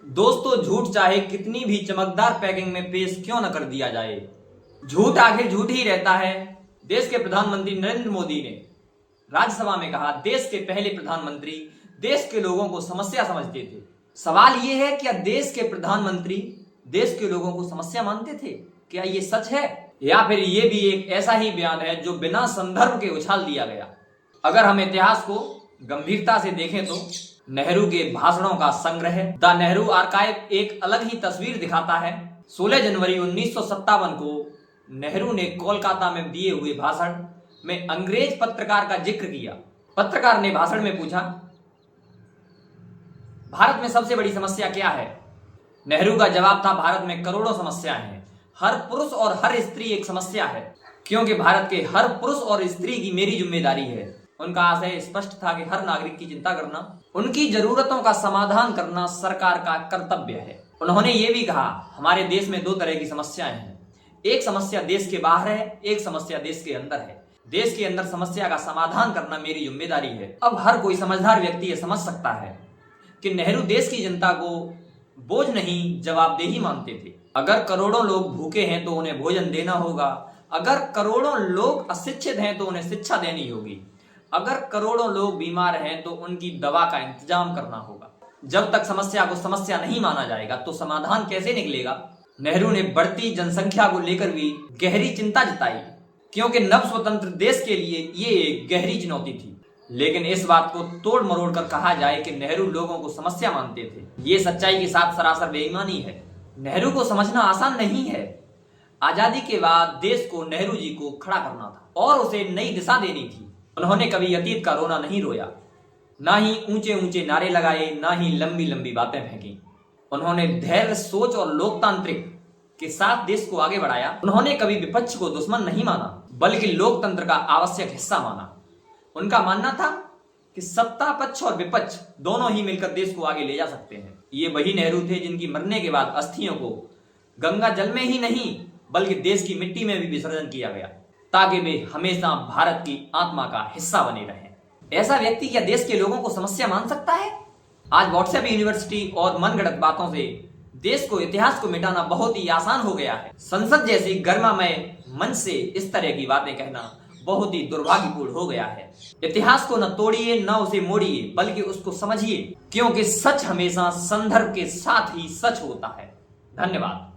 दोस्तों, झूठ चाहे कितनी भी चमकदार पैकिंग में पेश क्यों न कर दिया जाए, झूठ आखिर झूठ ही रहता है। देश के प्रधानमंत्री नरेंद्र मोदी ने राज्यसभा में कहा, देश के पहले प्रधानमंत्री देश के लोगों को समस्या समझते थे। सवाल यह है, क्या देश के प्रधानमंत्री देश के लोगों को समस्या मानते थे? क्या ये सच है, या फिर ये भी एक ऐसा ही बयान है जो बिना संदर्भ के उछाल दिया गया? अगर हम इतिहास को गंभीरता से देखें तो नेहरू के भाषणों का संग्रह द नेहरू आर्काइव एक अलग ही तस्वीर दिखाता है। 16 जनवरी 1957 को नेहरू ने कोलकाता में दिए हुए भाषण में अंग्रेज पत्रकार का जिक्र किया। पत्रकार ने भाषण में पूछा, भारत में सबसे बड़ी समस्या क्या है? नेहरू का जवाब था, भारत में करोड़ों समस्याएं हैं। हर पुरुष और हर स्त्री एक समस्या है, क्योंकि भारत के हर पुरुष और स्त्री की मेरी जिम्मेदारी है। उनका आशय स्पष्ट था कि हर नागरिक की चिंता करना, उनकी जरूरतों का समाधान करना सरकार का कर्तव्य है। उन्होंने ये भी कहा, हमारे देश में दो तरह की समस्याएं हैं। एक समस्या देश के बाहर है, एक समस्या देश के अंदर है। देश के अंदर समस्या का समाधान करना मेरी जिम्मेदारी है। अब हर कोई समझदार व्यक्ति यह समझ सकता है कि नेहरू देश की जनता को बोझ नहीं, जवाबदेही मानते थे। अगर करोड़ों लोग भूखे हैं तो उन्हें भोजन देना होगा। अगर करोड़ों लोग अशिक्षित हैं तो उन्हें शिक्षा देनी होगी। अगर करोड़ों लोग बीमार हैं तो उनकी दवा का इंतजाम करना होगा। जब तक समस्या को समस्या नहीं माना जाएगा तो समाधान कैसे निकलेगा? नेहरू ने बढ़ती जनसंख्या को लेकर भी गहरी चिंता जताई, क्योंकि नव स्वतंत्र देश के लिए ये एक गहरी चुनौती थी। लेकिन इस बात को तोड़ मरोड़ कर कहा जाए कि नेहरू लोगों को समस्या मानते थे, ये सच्चाई के साथ सरासर बेईमानी है। नेहरू को समझना आसान नहीं है। आजादी के बाद देश को नेहरू जी को खड़ा करना था और उसे नई दिशा देनी थी। उन्होंने कभी अतीत का रोना नहीं रोया, ना ही ऊंचे ऊंचे नारे लगाए, ना ही लंबी लंबी बातें फेंकी। उन्होंने धैर्य, सोच और लोकतांत्रिक के साथ देश को आगे बढ़ाया। उन्होंने कभी विपक्ष को दुश्मन नहीं माना, बल्कि लोकतंत्र का आवश्यक हिस्सा माना। उनका मानना था कि सत्ता पक्ष और विपक्ष दोनों ही मिलकर देश को आगे ले जा सकते हैं। ये वही नेहरू थे जिनकी मरने के बाद अस्थियों को गंगा जल में ही नहीं बल्कि देश की मिट्टी में भी विसर्जन किया गया, ताकि वे हमेशा भारत की आत्मा का हिस्सा बने रहें। ऐसा व्यक्ति क्या देश के लोगों को समस्या मान सकता है? आज व्हाट्सएप यूनिवर्सिटी और मनगढ़ंत बातों से देश को, इतिहास को मिटाना बहुत ही आसान हो गया है। संसद जैसी गर्मामय मंच से इस तरह की बातें कहना बहुत ही दुर्भाग्यपूर्ण हो गया है। इतिहास को न तोड़िए, न उसे मोड़िए, बल्कि उसको समझिए, क्योंकि सच हमेशा संदर्भ के साथ ही सच होता है। धन्यवाद।